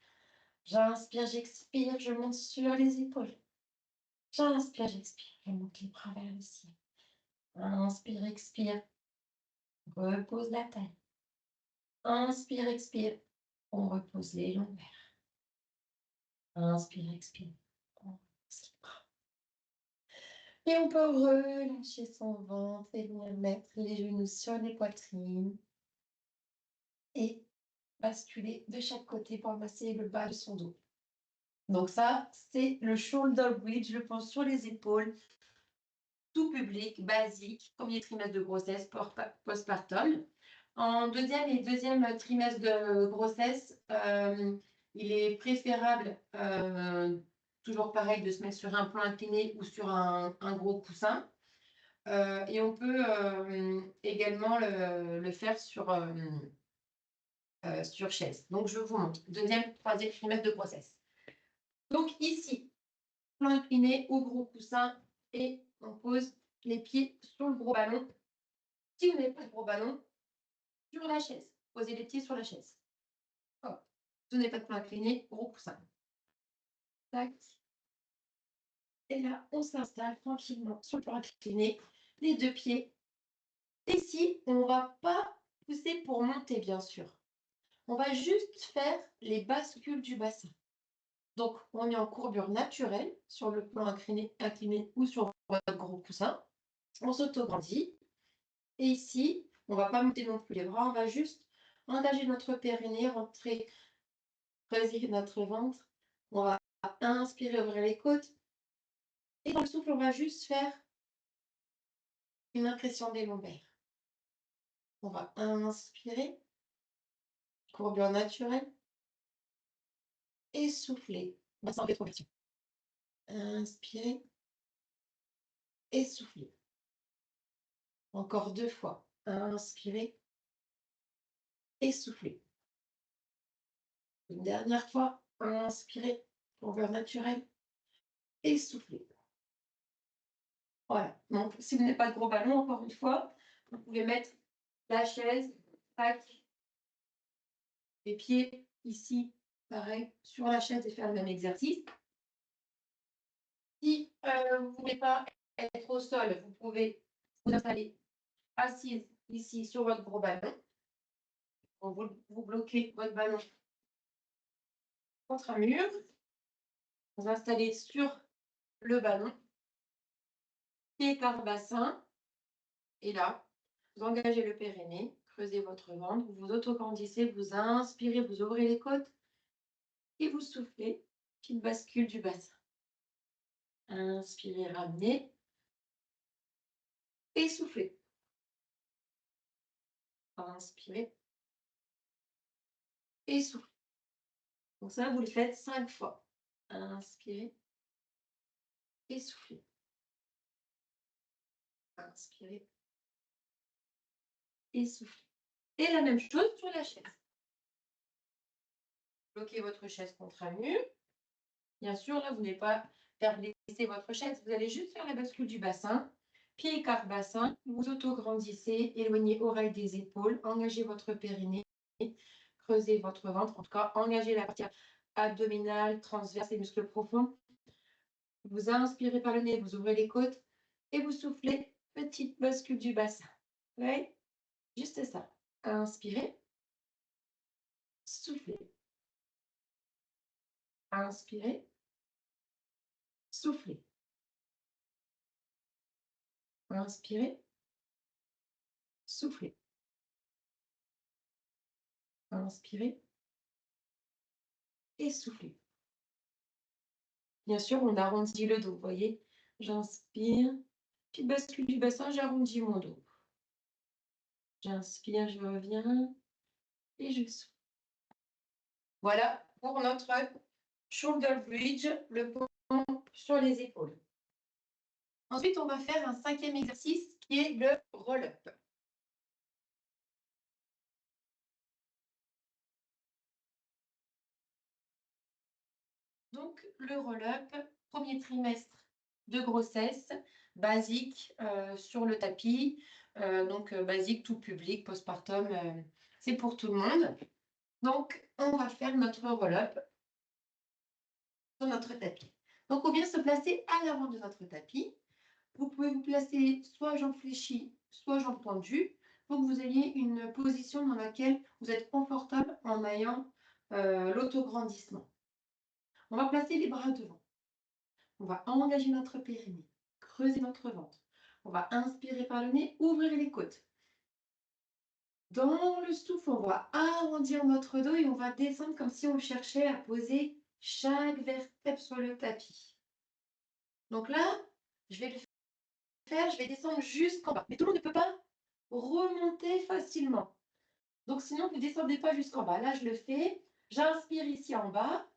J'inspire, j'expire, je monte sur les épaules. J'inspire, j'expire, je monte les bras vers le ciel. Inspire, expire, repose la taille. Inspire, expire, on repose les lombaires. Inspire, expire, on repose les bras. Et on peut relâcher son ventre et venir mettre les genoux sur les poitrines et basculer de chaque côté pour masser le bas de son dos. Donc ça, c'est le shoulder bridge, je pense, sur les épaules, tout public, basique, premier trimestre de grossesse, postpartum. En deuxième trimestre de grossesse, il est préférable, toujours pareil, de se mettre sur un plan incliné ou sur un gros coussin. Et on peut également le faire sur chaise. Donc, je vous montre. Deuxième, troisième trimestre de grossesse. Donc, ici, plan incliné au gros coussin et on pose les pieds sur le gros ballon. Si vous n'avez pas de gros ballon, sur la chaise. Posez les pieds sur la chaise. Hop. Si vous n'avez pas de plan incliné, gros coussin. Tac. Et là, on s'installe tranquillement sur le plan incliné, les deux pieds. Et ici, on ne va pas pousser pour monter, bien sûr. On va juste faire les bascules du bassin. Donc, on est en courbure naturelle sur le plan incliné ou sur votre gros coussin. On s'autograndit. Et ici, on ne va pas monter non plus les bras, on va juste engager notre périnée, rentrer, creuser notre ventre. On va inspirer, ouvrir les côtes. Et dans le souffle, on va juste faire une impression des lombaires. On va inspirer, courbure naturelle, et souffler, bassin en rétroversion. Inspirer et souffler. Encore 2 fois. Inspirer et souffler. Une dernière fois. Inspirer, courbure naturelle, et souffler. Voilà. Donc, si vous n'avez pas de gros ballon, encore une fois, vous pouvez mettre la chaise, tac, les pieds ici, pareil, sur la chaise et faire le même exercice. Si vous ne voulez pas être au sol, vous pouvez vous installer assise ici sur votre gros ballon. Vous bloquez votre ballon contre un mur. Vous installez sur le ballon, pied par bassin. Et là, vous engagez le périnée, creusez votre ventre, vous vous autograndissez, vous inspirez, vous ouvrez les côtes et vous soufflez, petite bascule du bassin. Inspirez, ramenez et soufflez. Inspirez et soufflez. Donc ça, vous le faites 5 fois. Inspirez et soufflez. Inspirez et soufflez. Et la même chose sur la chaise. Bloquez votre chaise contre un mur. Bien sûr, là, vous n'allez pas faire glisser votre chaise. Vous allez juste faire la bascule du bassin. Pied écart bassin. Vous autograndissez. Éloignez oreille des épaules. Engagez votre périnée. Creusez votre ventre. En tout cas, engagez la partie abdominale, transverse et muscles profonds. Vous inspirez par le nez, vous ouvrez les côtes et vous soufflez, petite bascule du bassin. Oui, juste ça. Inspirez, soufflez. Inspirez, soufflez. Inspirez, soufflez. Inspirez et soufflez. Bien sûr, on arrondit le dos, vous voyez? J'inspire, petite bascule du bassin, j'arrondis mon dos. J'inspire, je reviens et je souffle. Voilà pour notre shoulder bridge, le pont sur les épaules. Ensuite, on va faire un 5e exercice qui est le roll-up. Donc, le roll-up, premier trimestre de grossesse, basique sur le tapis. Basique, tout public, postpartum, c'est pour tout le monde. Donc, on va faire notre roll-up sur notre tapis. Donc, on vient se placer à l'avant de notre tapis. Vous pouvez vous placer soit jambes fléchies, soit jambes tendues, pour que vous ayez une position dans laquelle vous êtes confortable en ayant l'autograndissement. On va placer les bras devant. On va engager notre périnée, creuser notre ventre. On va inspirer par le nez, ouvrir les côtes. Dans le souffle, on va arrondir notre dos et on va descendre comme si on cherchait à poser chaque vertèbre sur le tapis. Donc là, je vais le faire, je vais descendre jusqu'en bas. Mais tout le monde ne peut pas remonter facilement. Donc sinon, vous ne descendez pas jusqu'en bas. Là, je le fais. J'inspire ici en bas.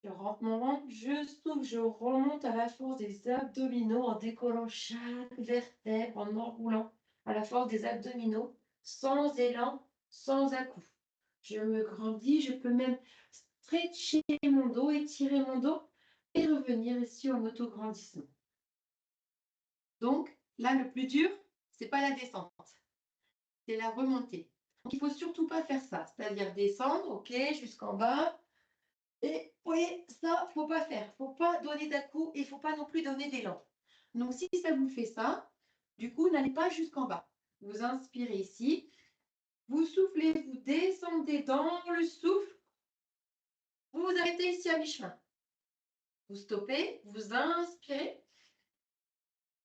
Je rentre mon ventre, je souffle, je remonte à la force des abdominaux en décollant chaque vertèbre, en enroulant à la force des abdominaux, sans élan, sans à-coups. Je me grandis, je peux même stretcher mon dos, étirer mon dos et revenir ici en autograndissement. Donc là, le plus dur, c'est pas la descente, c'est la remontée. Donc il ne faut surtout pas faire ça, c'est-à-dire descendre, ok, jusqu'en bas. Et vous voyez, ça, il ne faut pas faire. Il ne faut pas donner d'à-coups et il ne faut pas non plus donner d'élan. Donc, si ça vous fait ça, du coup, n'allez pas jusqu'en bas. Vous inspirez ici, vous soufflez, vous descendez dans le souffle, vous vous arrêtez ici à mi-chemin. Vous stoppez, vous inspirez,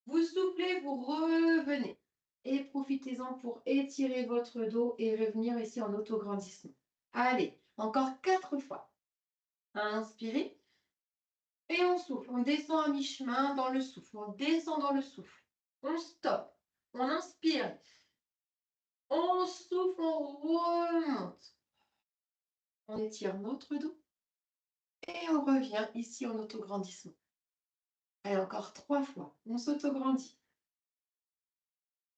vous soufflez, vous revenez. Et profitez-en pour étirer votre dos et revenir ici en autograndissement. Allez, encore 4 fois. Inspirez. Et on souffle, on descend à mi-chemin dans le souffle, on descend dans le souffle, on stoppe, on inspire, on souffle, on remonte. On étire notre dos et on revient ici en autograndissement. Allez, encore 3 fois, on s'autograndit.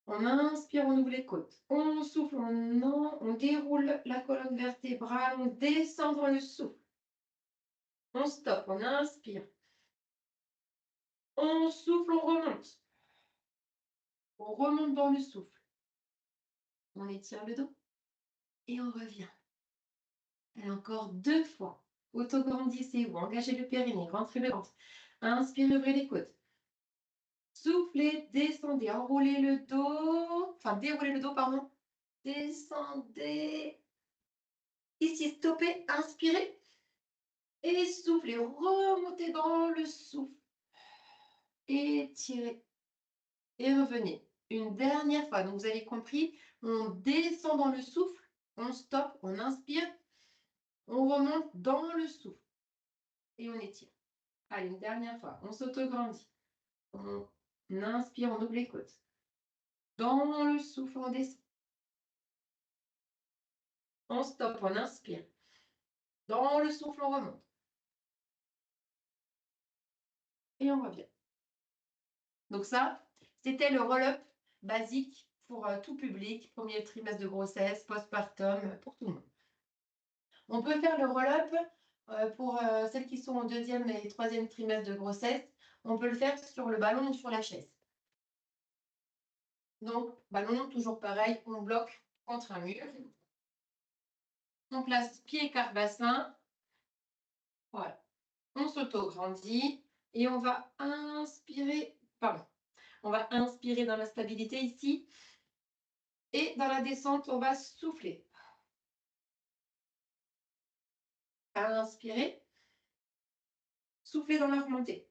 On inspire, on ouvre les côtes. On souffle, on déroule la colonne vertébrale, on descend dans le souffle. On stoppe, on inspire. On souffle, on remonte. On remonte dans le souffle. On étire le dos et on revient. Et encore 2 fois. Autograndissez-vous, engagez le périnée, rentrez le ventre. Inspirez, ouvrez les côtes. Soufflez, descendez, enroulez le dos. Enfin, déroulez le dos, pardon. Descendez. Ici, stoppez, inspirez. Et soufflez, remontez dans le souffle. Étirez. Et revenez. Une dernière fois. Donc, vous avez compris, on descend dans le souffle. On stoppe, on inspire. On remonte dans le souffle. Et on étire. Allez, une dernière fois. On s'autograndit. On inspire, on ouvre les côtes. Dans le souffle, on descend. On stoppe, on inspire. Dans le souffle, on remonte. Et on revient. Donc ça, c'était le roll-up basique pour tout public, premier trimestre de grossesse, postpartum, pour tout le monde. On peut faire le roll-up pour celles qui sont au 2e et 3e trimestre de grossesse. On peut le faire sur le ballon ou sur la chaise. Donc, ballon, toujours pareil, on bloque contre un mur. On place pied, quart, bassin. Voilà. On s'auto-grandit et on va inspirer, pardon, on va inspirer dans la stabilité ici et dans la descente, on va souffler. Inspirer, souffler dans la remontée.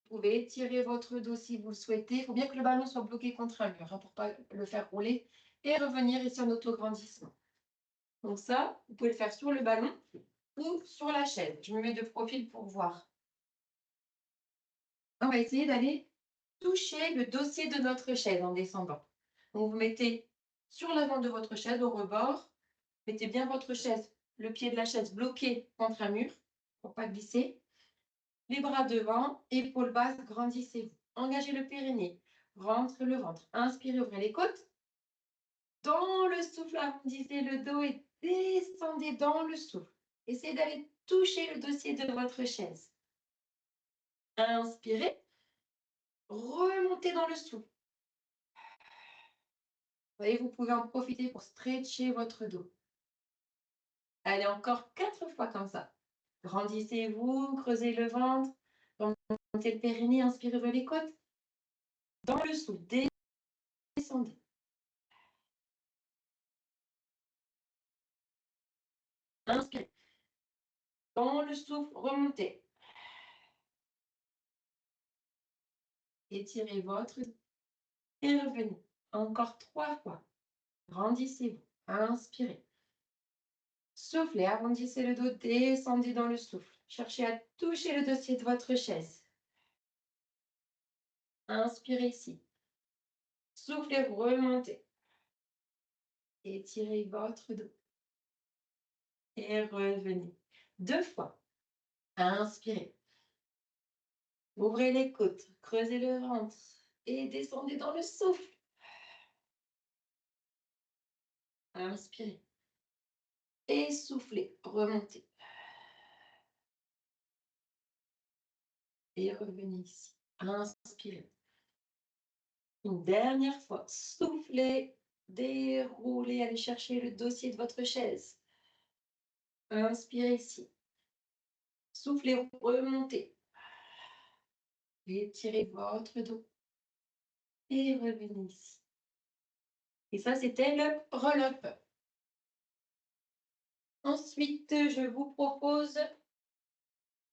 Vous pouvez étirer votre dos si vous le souhaitez. Il faut bien que le ballon soit bloqué contre un mur, hein, pour ne pas le faire rouler et revenir ici en autograndissement. Donc ça, vous pouvez le faire sur le ballon ou sur la chaise. Je me mets de profil pour voir. On va essayer d'aller toucher le dossier de notre chaise en descendant. Donc vous mettez sur l'avant de votre chaise, au rebord, mettez bien votre chaise, le pied de la chaise bloqué contre un mur pour ne pas glisser. Les bras devant, épaules basses, grandissez-vous. Engagez le périnée, rentre le ventre. Inspirez, ouvrez les côtes. Dans le souffle, arrondissez le dos et descendez dans le souffle. Essayez d'aller toucher le dossier de votre chaise. Inspirez, remontez dans le souffle. Vous voyez, vous pouvez en profiter pour stretcher votre dos. Allez, encore 4 fois comme ça. Grandissez-vous, creusez le ventre, remontez le périnée, inspirez, ouvrez les côtes. Dans le souffle, descendez. Inspirez. Dans le souffle, remontez. Étirez votre et revenez. Encore 3 fois. Grandissez-vous. Inspirez. Soufflez, arrondissez le dos, descendez dans le souffle. Cherchez à toucher le dossier de votre chaise. Inspirez ici. Soufflez, remontez. Étirez votre dos. Et revenez. 2 fois. Inspirez. Ouvrez les côtes, creusez le ventre et descendez dans le souffle. Inspirez. Et soufflez, remontez. Et revenez ici. Inspirez. Une dernière fois. Soufflez, déroulez, allez chercher le dossier de votre chaise. Inspirez ici. Soufflez, remontez. Étirez votre dos. Et revenez ici. Et ça, c'était le roll-up. Ensuite, je vous propose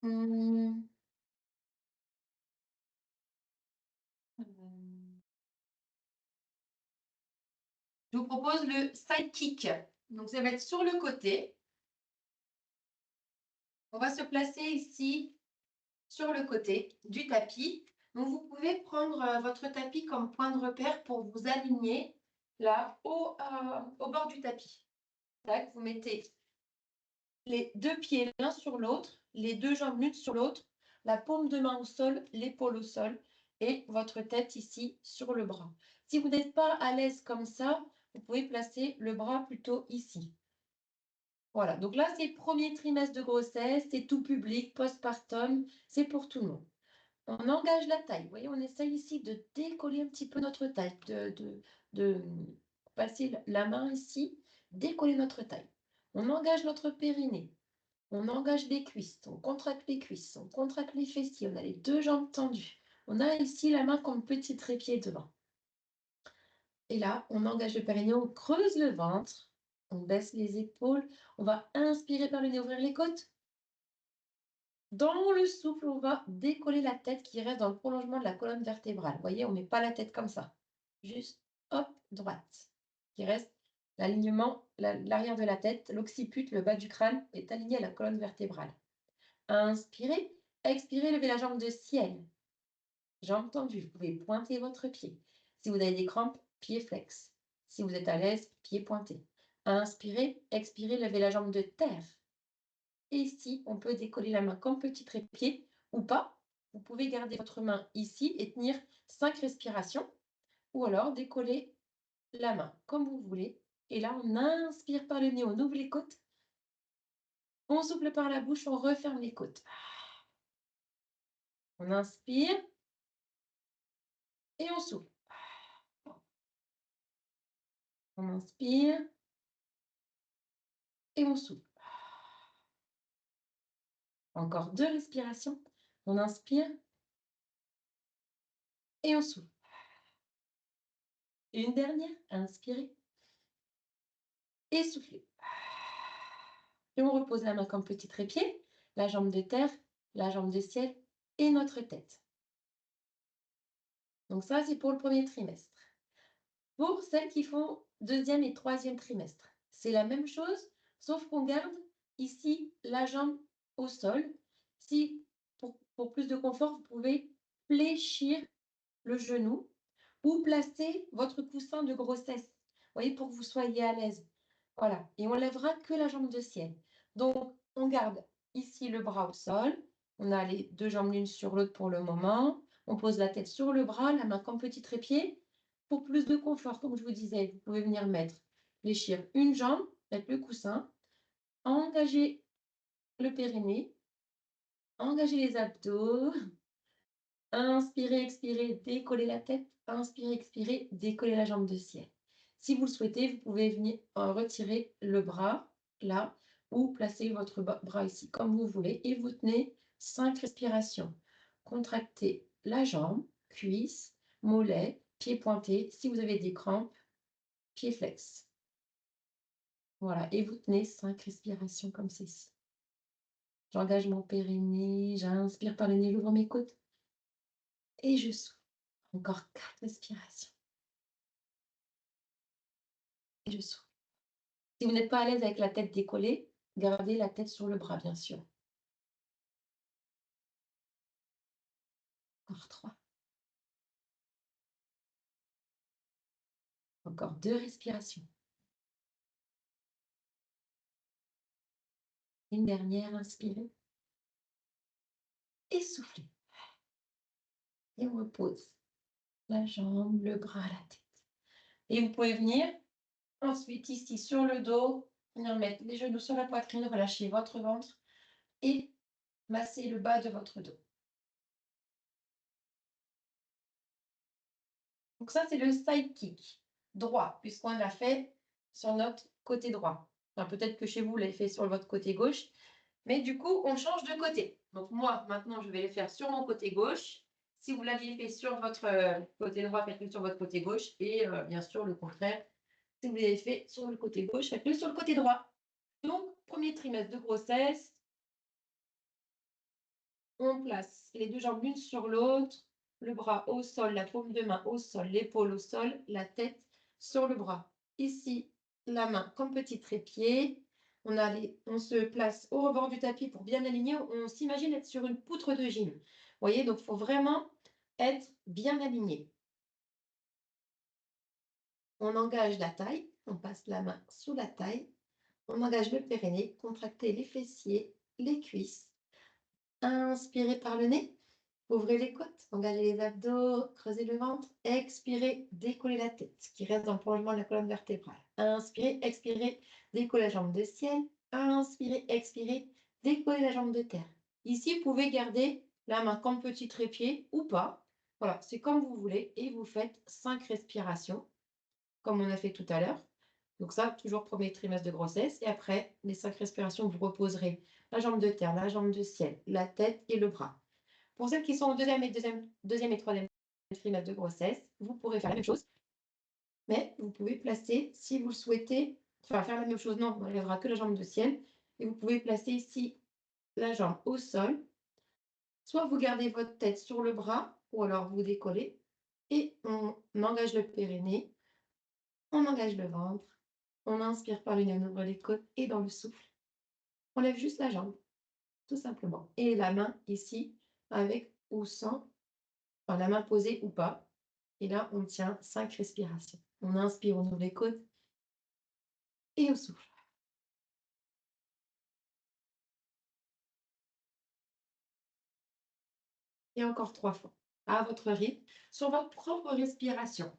hum, je vous propose le side kick. Donc, ça va être sur le côté. On va se placer ici sur le côté du tapis. Donc, vous pouvez prendre votre tapis comme point de repère pour vous aligner là au bord du tapis. Tac, vous mettez les 2 pieds l'un sur l'autre, les 2 jambes l'une sur l'autre, la paume de main au sol, l'épaule au sol et votre tête ici sur le bras. Si vous n'êtes pas à l'aise comme ça, vous pouvez placer le bras plutôt ici. Voilà, donc là, c'est le premier trimestre de grossesse, c'est tout public, postpartum, c'est pour tout le monde. On engage la taille. Vous voyez, on essaye ici de décoller un petit peu notre taille, de passer la main ici, décoller notre taille. On engage notre périnée. On engage les cuisses, on contracte les cuisses, on contracte les fessiers, on a les 2 jambes tendues. On a ici la main comme petit trépied devant. Et là, on engage le périnée, on creuse le ventre, on baisse les épaules, on va inspirer par le nez, ouvrir les côtes. Dans le souffle, on va décoller la tête qui reste dans le prolongement de la colonne vertébrale. Vous voyez, on ne met pas la tête comme ça. Juste, hop, droite. Qui reste l'alignement, l'arrière de la tête, l'occiput, le bas du crâne est aligné à la colonne vertébrale. Inspirez, expirez, levez la jambe de ciel. Jambe tendue, vous pouvez pointer votre pied. Si vous avez des crampes, pied flex. Si vous êtes à l'aise, pied pointé. Inspirez, expirez, levez la jambe de terre. Et ici, on peut décoller la main comme petit trépied ou pas. Vous pouvez garder votre main ici et tenir 5 respirations. Ou alors décoller la main comme vous voulez. Et là, on inspire par le nez, on ouvre les côtes. On souffle par la bouche, on referme les côtes. On inspire et on souffle. On inspire et on souffle. Encore 2 respirations. On inspire et on souffle. Une dernière, inspirez et soufflez. Et on repose la main comme petit trépied, la jambe de terre, la jambe de ciel et notre tête. Donc ça, c'est pour le premier trimestre. Pour celles qui font deuxième et troisième trimestre, c'est la même chose, sauf qu'on garde ici la jambe au sol. Si, pour plus de confort, vous pouvez fléchir le genou ou placer votre coussin de grossesse, vous voyez, pour que vous soyez à l'aise. Voilà, et on lèvera que la jambe de ciel. Donc, on garde ici le bras au sol. On a les deux jambes l'une sur l'autre pour le moment. On pose la tête sur le bras, la main comme petit trépied. Pour plus de confort, comme je vous disais, vous pouvez venir fléchir une jambe, mettre le coussin, engager le périnée, engager les abdos, inspirez, expirez, décollez la tête, inspirez, expirez, décollez la jambe de ciel. Si vous le souhaitez, vous pouvez venir retirer le bras là ou placer votre bras ici comme vous voulez et vous tenez 5 respirations. Contractez la jambe, cuisse, mollet, pied pointé. Si vous avez des crampes, pied flex. Voilà, et vous tenez 5 respirations comme ceci. J'engage mon périnée, j'inspire par le nez, j'ouvre mes côtes et je souffle. Encore 4 respirations. Et je souffle. Si vous n'êtes pas à l'aise avec la tête décollée, gardez la tête sur le bras, bien sûr. Encore 3. Encore 2 respirations. Une dernière, inspirez. Et soufflez. Et on repose la jambe, le bras, la tête. Et vous pouvez venir ensuite ici sur le dos, venir mettre les genoux sur la poitrine, relâcher votre ventre et masser le bas de votre dos. Donc ça, c'est le side kick droit, puisqu'on l'a fait sur notre côté droit. Enfin, peut-être que chez vous, vous l'avez fait sur votre côté gauche, mais du coup, on change de côté. Donc moi, maintenant, je vais les faire sur mon côté gauche. Si vous l'aviez fait sur votre côté droit, faites-le sur votre côté gauche. Et bien sûr, le contraire, si vous l'avez fait sur le côté gauche, faites-le sur le côté droit. Donc, premier trimestre de grossesse, on place les deux jambes l'une sur l'autre, le bras au sol, la paume de main au sol, l'épaule au sol, la tête sur le bras. Ici, la main comme petit trépied. On se place au rebord du tapis pour bien aligner. On s'imagine être sur une poutre de gym. Vous voyez, donc il faut vraiment être bien aligné. On engage la taille, on passe la main sous la taille. On engage le périnée, contractez les fessiers, les cuisses. Inspirez par le nez. Ouvrez les côtes, engagez les abdos, creusez le ventre. Expirez, décollez la tête qui reste dans le prolongement de la colonne vertébrale. Inspirez, expirez, décollez la jambe de ciel. Inspirez, expirez, décollez la jambe de terre. Ici, vous pouvez garder la main comme petit trépied ou pas. Voilà, c'est comme vous voulez. Et vous faites 5 respirations, comme on a fait tout à l'heure. Donc ça, toujours premier trimestre de grossesse. Et après, les 5 respirations, vous reposerez la jambe de terre, la jambe de ciel, la tête et le bras. Pour celles qui sont au deuxième et troisième trimestre de grossesse, vous pourrez faire la même chose, mais vous pouvez placer, si vous le souhaitez, enfin faire la même chose, non, on n'enlèvera que la jambe de ciel, et vous pouvez placer ici la jambe au sol, soit vous gardez votre tête sur le bras, ou alors vous décollez, et on engage le périnée, on engage le ventre, on inspire par le nez, on ouvre les côtes, et dans le souffle, on lève juste la jambe, tout simplement, et la main ici, avec ou sans, enfin la main posée ou pas. Et là, on tient 5 respirations. On inspire, on ouvre les côtes et on souffle. Et encore 3 fois, à votre rythme, sur votre propre respiration.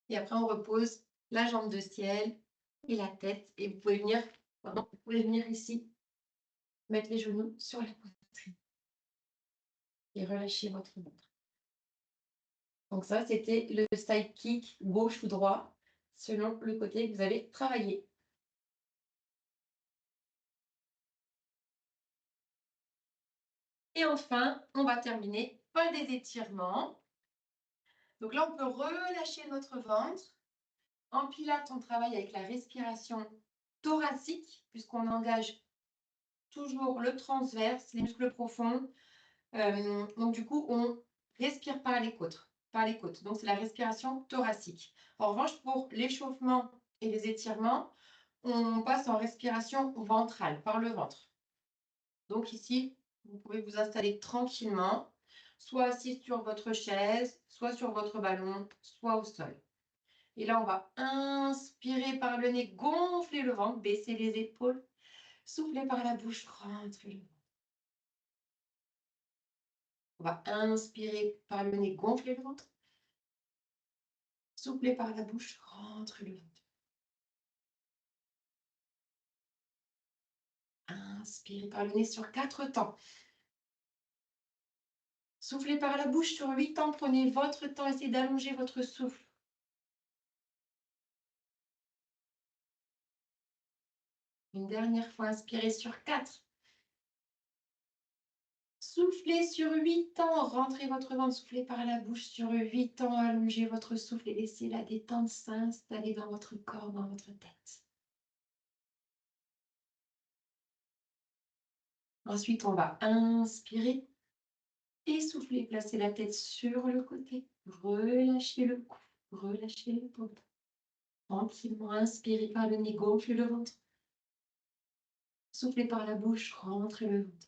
Et après, on repose la jambe de ciel et la tête. Et vous pouvez venir ici, mettre les genoux sur la poitrine et relâcher votre ventre. Donc ça, c'était le side kick gauche ou droit, selon le côté que vous avez travaillé. Et enfin, on va terminer par des étirements. Donc là, on peut relâcher notre ventre. En pilates, on travaille avec la respiration thoracique, puisqu'on engage toujours le transverse, les muscles profonds. Donc du coup, on respire par les côtes. Par les côtes. Donc c'est la respiration thoracique. En revanche, pour l'échauffement et les étirements, on passe en respiration ventrale, par le ventre. Donc ici, vous pouvez vous installer tranquillement, soit assis sur votre chaise, soit sur votre ballon, soit au sol. Et là, on va inspirer par le nez, gonfler le ventre, baisser les épaules, souffler par la bouche, rentrer le ventre. On va inspirer par le nez, gonfler le ventre, souffler par la bouche, rentrer le ventre. Inspirez par le nez sur 4 temps. Soufflez par la bouche sur 8 temps. Prenez votre temps, essayez d'allonger votre souffle. Une dernière fois, inspirez sur 4. Soufflez sur 8 temps, rentrez votre ventre, soufflez par la bouche sur 8 temps, allongez votre souffle et laissez la détente s'installer dans votre corps, dans votre tête. Ensuite, on va inspirer et souffler, placer la tête sur le côté, relâchez le cou, relâchez l'épaule. Tranquillement, inspirez par le nez, gonflez le ventre. Soufflez par la bouche, rentrez le ventre.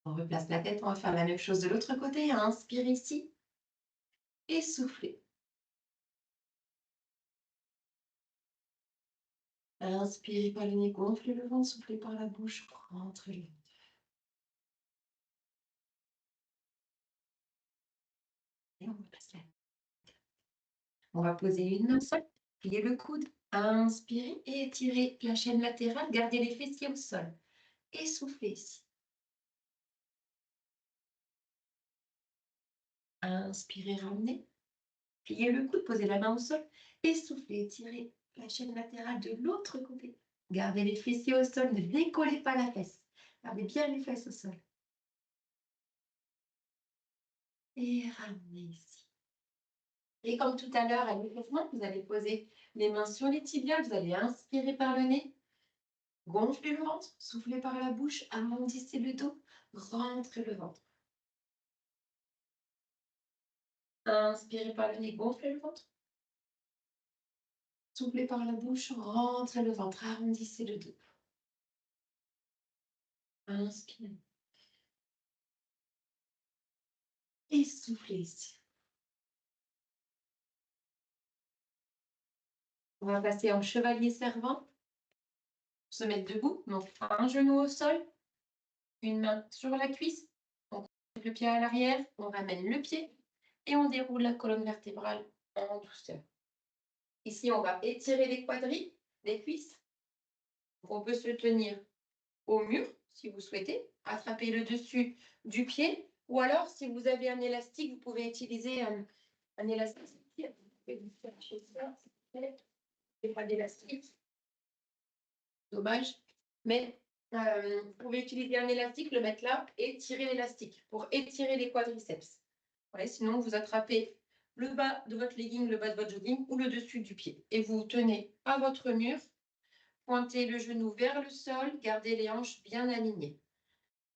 On replace la tête, on va faire la même chose de l'autre côté. Inspirez ici et soufflez. Inspirez par le nez, gonflez le ventre, soufflez par la bouche, rentrez le ventre. Et on replace la tête. On va poser une main seule, plier le coude, inspirez et étirez la chaîne latérale, gardez les fessiers au sol et soufflez ici. Inspirez, ramenez, pliez le coude, posez la main au sol et soufflez, étirez la chaîne latérale de l'autre côté. Gardez les fessiers au sol, ne décollez pas la fesse. Gardez bien les fesses au sol. Et ramenez ici. Et comme tout à l'heure, à l'échauffement, vous allez poser les mains sur les tibias, vous allez inspirer par le nez, gonfler le ventre, souffler par la bouche, arrondissez le dos, rentrez le ventre. Inspirez par le nez, gonflez le ventre. Soufflez par la bouche, rentrez le ventre, arrondissez le dos. Inspirez. Et soufflez ici. On va passer en chevalier servant. Se mettre debout, donc un genou au sol, une main sur la cuisse. On met le pied à l'arrière, on ramène le pied et on déroule la colonne vertébrale en douceur. Ici, on va étirer les quadris, les cuisses. On peut se tenir au mur, si vous souhaitez, attraper le dessus du pied, ou alors, si vous avez un élastique, vous pouvez utiliser un élastique. Vous pouvez vous chercher ça, c'est pas d'élastique, dommage, mais vous pouvez utiliser un élastique, le mettre là et tirer l'élastique pour étirer les quadriceps. Ouais, sinon, vous attrapez le bas de votre legging, le bas de votre jogging ou le dessus du pied. Et vous tenez à votre mur, pointez le genou vers le sol, gardez les hanches bien alignées.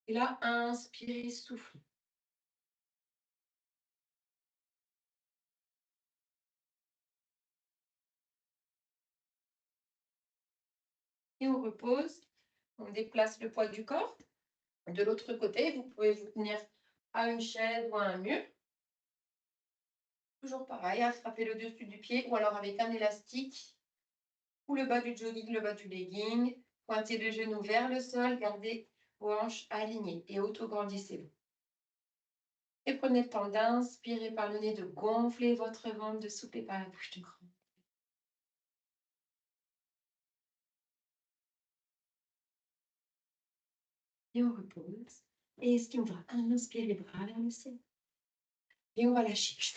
Et là, inspirez, soufflez. Et on repose. On déplace le poids du corps. De l'autre côté, vous pouvez vous tenir à une chaise ou à un mur. Toujours pareil, attrapez le dessus du pied ou alors avec un élastique ou le bas du jogging, le bas du legging. Pointez le genou vers le sol, gardez vos hanches alignées et auto-grandissez-vous. Et prenez le temps d'inspirer par le nez, de gonfler votre ventre, de souffler par la bouche de grand. Et on repose. Et ici, on va inspirer les bras vers le ciel. Et on va lâcher.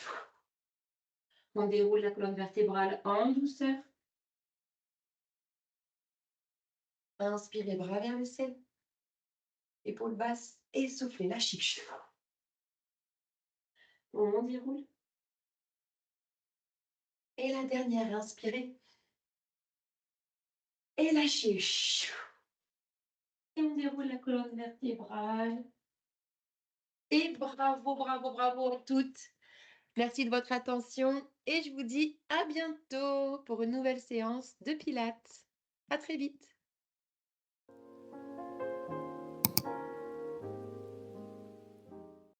On déroule la colonne vertébrale en douceur. Inspirez, bras vers le ciel. Épaules basses et soufflez, lâchez. On déroule. Et la dernière, inspirez et lâchez. Et on déroule la colonne vertébrale. Et bravo, bravo, bravo à toutes. Merci de votre attention et je vous dis à bientôt pour une nouvelle séance de pilates. À très vite.